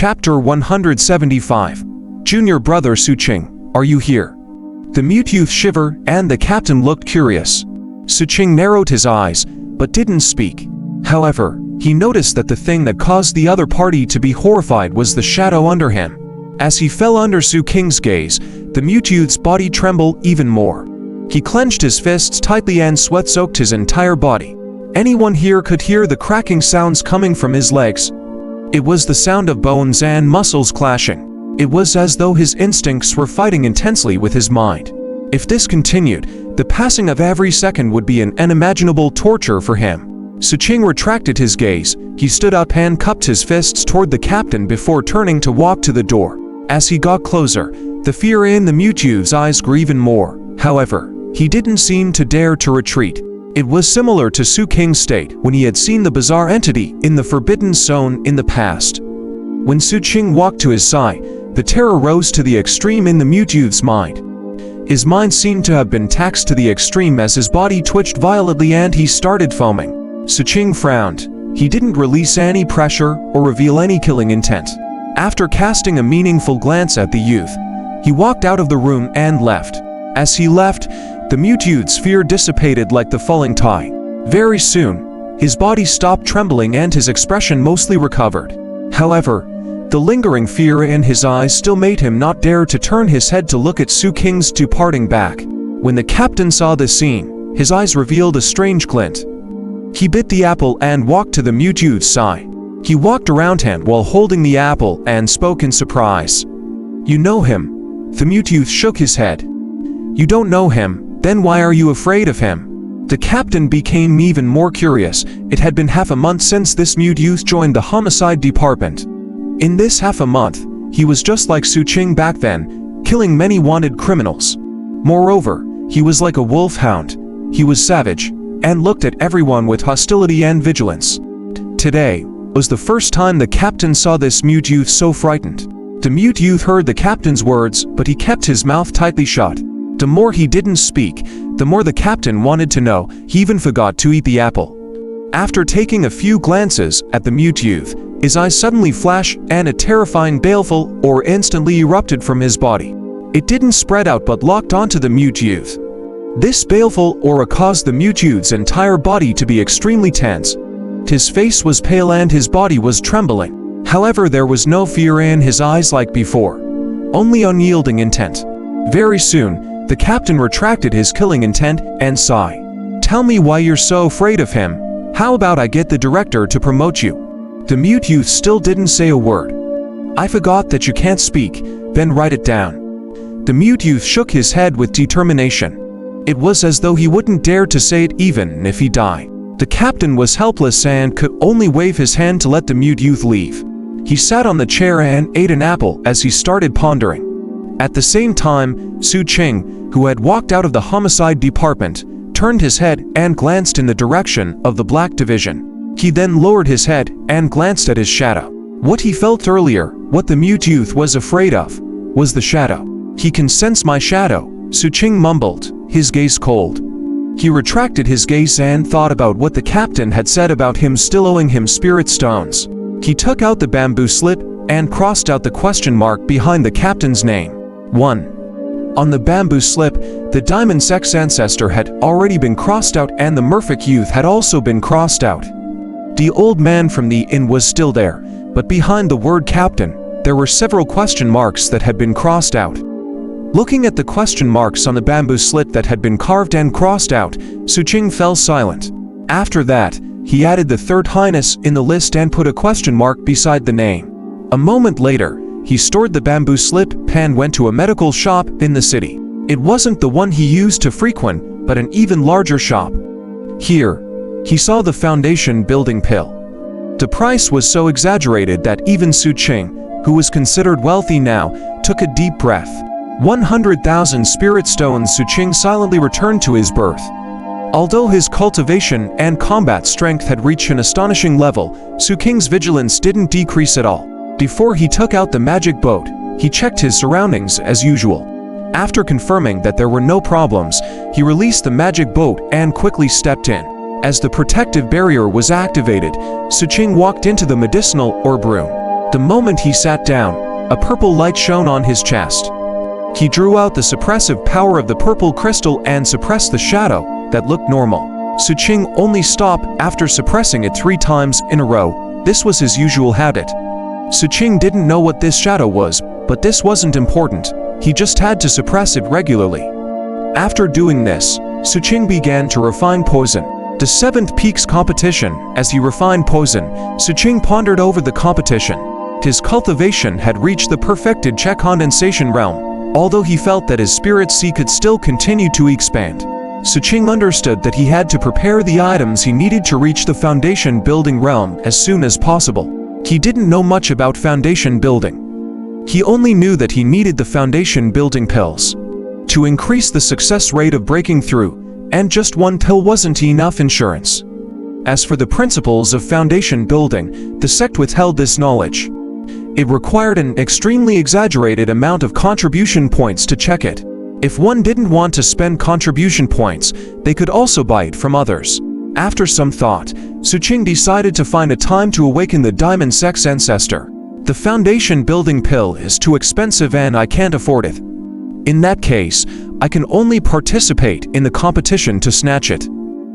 Chapter 175. Junior brother Xu Qing, are you here? The mute youth shivered, and the captain looked curious. Xu Qing narrowed his eyes, but didn't speak. However, he noticed that the thing that caused the other party to be horrified was the shadow under him. As he fell under Xu Qing's gaze, the mute youth's body trembled even more. He clenched his fists tightly and sweat soaked his entire body. Anyone here could hear the cracking sounds coming from his legs. It was the sound of bones and muscles clashing. It was as though his instincts were fighting intensely with his mind. If this continued, the passing of every second would be an unimaginable torture for him. Xu Qing retracted his gaze. He stood up and cupped his fists toward the captain before turning to walk to the door. As he got closer, the fear in the mute youth's eyes grew even more. However, he didn't seem to dare to retreat. It was similar to Xu Qing's state when he had seen the bizarre entity in the Forbidden Zone in the past. When Xu Qing walked to his side, the terror rose to the extreme in the mute youth's mind. His mind seemed to have been taxed to the extreme as his body twitched violently and he started foaming. Xu Qing frowned. He didn't release any pressure or reveal any killing intent. After casting a meaningful glance at the youth, he walked out of the room and left. As he left, the mute youth's fear dissipated like the falling tide. Very soon, his body stopped trembling and his expression mostly recovered. However, the lingering fear in his eyes still made him not dare to turn his head to look at Xu Qing's departing back. When the captain saw the scene, his eyes revealed a strange glint. He bit the apple and walked to the mute youth's side. He walked around him while holding the apple and spoke in surprise. "You know him?" The mute youth shook his head. "You don't know him? Then why are you afraid of him?" The captain became even more curious. It had been half a month since this mute youth joined the homicide department. In this half a month, he was just like Xu Qing back then, killing many wanted criminals. Moreover, he was like a wolfhound. He was savage, and looked at everyone with hostility and vigilance. Today was the first time the captain saw this mute youth so frightened. The mute youth heard the captain's words, but he kept his mouth tightly shut. The more he didn't speak, the more the captain wanted to know. He even forgot to eat the apple. After taking a few glances at the mute youth, his eyes suddenly flashed and a terrifying baleful aura instantly erupted from his body. It didn't spread out but locked onto the mute youth. This baleful aura caused the mute youth's entire body to be extremely tense. His face was pale and his body was trembling. However, there was no fear in his eyes like before, only unyielding intent. Very soon, the captain retracted his killing intent and sighed. "Tell me why you're so afraid of him. How about I get the director to promote you?" The mute youth still didn't say a word. "I forgot that you can't speak, then write it down." The mute youth shook his head with determination. It was as though he wouldn't dare to say it even if he died. The captain was helpless and could only wave his hand to let the mute youth leave. He sat on the chair and ate an apple as he started pondering. At the same time, Xu Qing, who had walked out of the homicide department, turned his head and glanced in the direction of the Black Division. He then lowered his head and glanced at his shadow. What he felt earlier, what the mute youth was afraid of, was the shadow. "He can sense my shadow," Xu Qing mumbled, his gaze cold. He retracted his gaze and thought about what the captain had said about him still owing him spirit stones. He took out the bamboo slip and crossed out the question mark behind the captain's name. 1. On the bamboo slip, the diamond sex ancestor had already been crossed out and the merfolk youth had also been crossed out. The old man from the inn was still there, but behind the word captain, there were several question marks that had been crossed out. Looking at the question marks on the bamboo slip that had been carved and crossed out, Xu Qing fell silent. After that, he added the third highness in the list and put a question mark beside the name. A moment later, he stored the bamboo slip and went to a medical shop in the city. It wasn't the one he used to frequent, but an even larger shop. Here, he saw the foundation building pill. The price was so exaggerated that even Xu Qing, who was considered wealthy now, took a deep breath. 100,000 spirit stones. Xu Qing silently returned to his birth. Although his cultivation and combat strength had reached an astonishing level, Xu Qing's vigilance didn't decrease at all. Before he took out the magic boat, he checked his surroundings as usual. After confirming that there were no problems, he released the magic boat and quickly stepped in. As the protective barrier was activated, Xu Qing walked into the medicinal orb room. The moment he sat down, a purple light shone on his chest. He drew out the suppressive power of the purple crystal and suppressed the shadow that looked normal. Xu Qing only stopped after suppressing it 3 times in a row. This was his usual habit. Xu Qing didn't know what this shadow was, but this wasn't important. He just had to suppress it regularly. After doing this, Xu Qing began to refine poison. The 7th Peaks competition. As he refined poison, Xu Qing pondered over the competition. His cultivation had reached the perfected condensation realm, although he felt that his spirit sea could still continue to expand. Xu Qing understood that he had to prepare the items he needed to reach the foundation building realm as soon as possible. He didn't know much about foundation building. He only knew that he needed the foundation building pills to increase the success rate of breaking through, and just 1 pill wasn't enough insurance. As for the principles of foundation building, the sect withheld this knowledge. It required an extremely exaggerated amount of contribution points to check it. If one didn't want to spend contribution points, they could also buy it from others. After some thought, Xu Qing decided to find a time to awaken the Diamond Sect's ancestor. The foundation building pill is too expensive and I can't afford it. In that case, I can only participate in the competition to snatch it.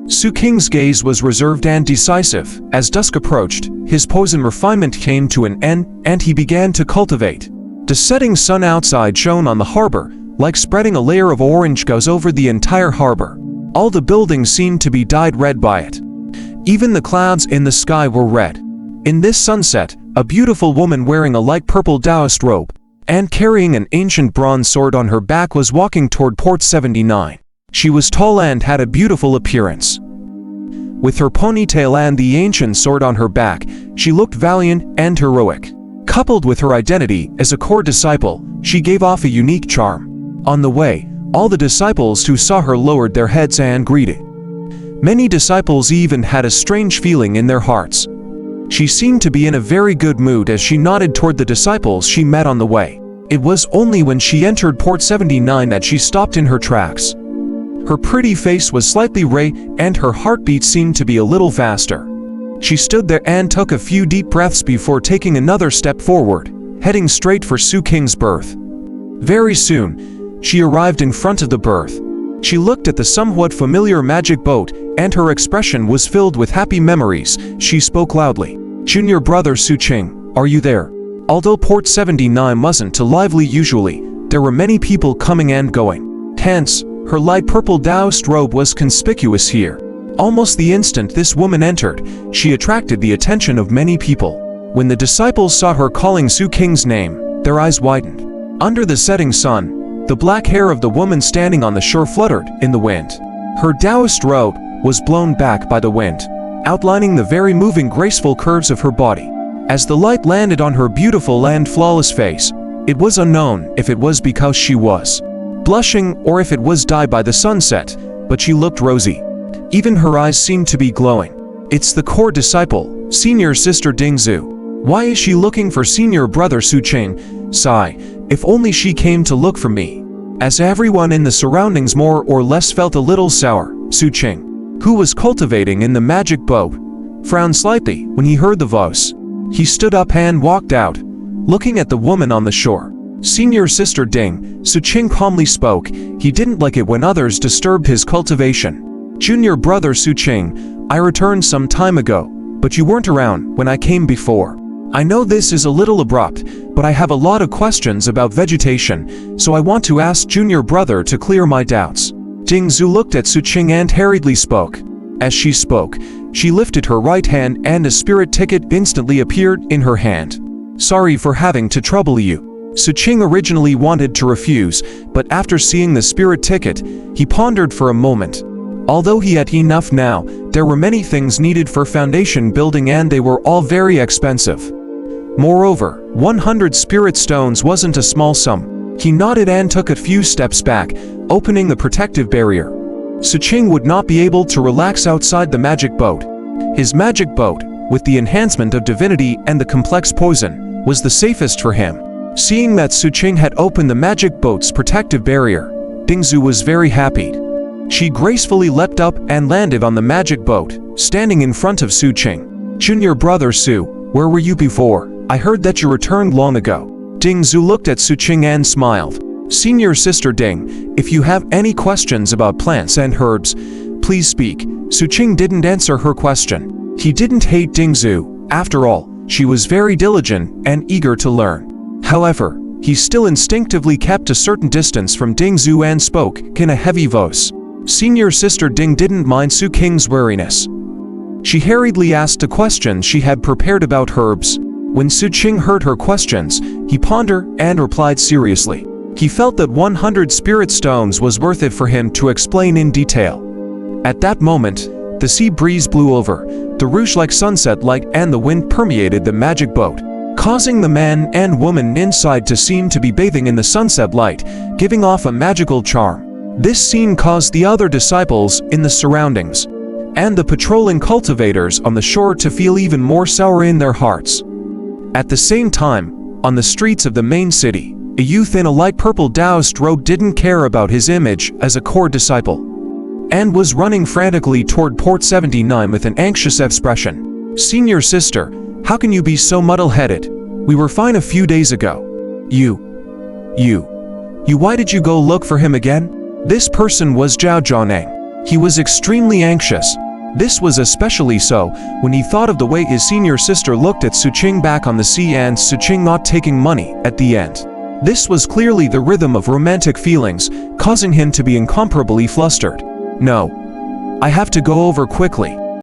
Xu Qing's gaze was reserved and decisive. As dusk approached, his poison refinement came to an end, and he began to cultivate. The setting sun outside shone on the harbor, like spreading a layer of orange gauze over the entire harbor. All the buildings seemed to be dyed red by it. Even the clouds in the sky were red. In this sunset, a beautiful woman wearing a light purple Taoist robe and carrying an ancient bronze sword on her back was walking toward Port 79. She was tall and had a beautiful appearance. With her ponytail and the ancient sword on her back, she looked valiant and heroic. Coupled with her identity as a core disciple, she gave off a unique charm. On the way, all the disciples who saw her lowered their heads and greeted. Many disciples even had a strange feeling in their hearts. She seemed to be in a very good mood as she nodded toward the disciples she met on the way. It was only when she entered Port 79 that she stopped in her tracks. Her pretty face was slightly red and her heartbeat seemed to be a little faster. She stood there and took a few deep breaths before taking another step forward, heading straight for Xu Qing's berth. Very soon, she arrived in front of the berth. She looked at the somewhat familiar magic boat, and her expression was filled with happy memories. She spoke loudly. "Junior brother Xu Qing, are you there?" Although Port 79 wasn't too lively usually, there were many people coming and going. Hence, her light purple Taoist robe was conspicuous here. Almost the instant this woman entered, she attracted the attention of many people. When the disciples saw her calling Xu Qing's name, their eyes widened. Under the setting sun, the black hair of the woman standing on the shore fluttered in the wind. Her Taoist robe was blown back by the wind, outlining the very moving graceful curves of her body. As the light landed on her beautiful and flawless face, it was unknown if it was because she was blushing or if it was dyed by the sunset, but she looked rosy. Even her eyes seemed to be glowing. It's the core disciple, senior sister Dingzhu. Why is she looking for senior brother Xu Qing? Sigh, if only she came to look for me. As everyone in the surroundings more or less felt a little sour, Xu Qing, who was cultivating in the magic boat, frowned slightly when he heard the voice. He stood up and walked out, looking at the woman on the shore. Senior sister Ding, Xu Qing calmly spoke. He didn't like it when others disturbed his cultivation. Junior brother Xu Qing, I returned some time ago, but you weren't around when I came before. I know this is a little abrupt, but I have a lot of questions about vegetation, so I want to ask junior brother to clear my doubts. Dingzhu looked at Xu Qing and hurriedly spoke. As she spoke, she lifted her right hand and a spirit ticket instantly appeared in her hand. Sorry for having to trouble you. Xu Qing originally wanted to refuse, but after seeing the spirit ticket, he pondered for a moment. Although he had enough now, there were many things needed for foundation building and they were all very expensive. Moreover, 100 spirit stones wasn't a small sum. He nodded and took a few steps back, opening the protective barrier. Xu Qing would not be able to relax outside the magic boat. His magic boat, with the enhancement of divinity and the complex poison, was the safest for him. Seeing that Xu Qing had opened the magic boat's protective barrier, Dingzhu was very happy. She gracefully leapt up and landed on the magic boat, standing in front of Xu Qing. Junior brother Xu, where were you before? I heard that you returned long ago. Ding Zhu looked at Xu Qing and smiled. Senior Sister Ding, if you have any questions about plants and herbs, please speak. Xu Qing didn't answer her question. He didn't hate Ding Zhu. After all, she was very diligent and eager to learn. However, he still instinctively kept a certain distance from Ding Zhu and spoke in a heavy voice. Senior Sister Ding didn't mind Xu Qing's wariness. She hurriedly asked a question she had prepared about herbs. When Xu Qing heard her questions, he pondered and replied seriously. He felt that 100 spirit stones was worth it for him to explain in detail. At that moment, the sea breeze blew over, the rouge-like sunset light and the wind permeated the magic boat, causing the man and woman inside to seem to be bathing in the sunset light, giving off a magical charm. This scene caused the other disciples in the surroundings and the patrolling cultivators on the shore to feel even more sour in their hearts. At the same time, on the streets of the main city, a youth in a light purple Taoist robe didn't care about his image as a core disciple and was running frantically toward Port 79 with an anxious expression. Senior Sister, how can you be so muddle-headed? We were fine a few days ago. Why did you go look for him again? This person was Zhao Zhoneng. He was extremely anxious. This was especially so when he thought of the way his senior sister looked at Xu Qing back on the sea and Xu Qing not taking money at the end. This was clearly the rhythm of romantic feelings, causing him to be incomparably flustered. No. I have to go over quickly.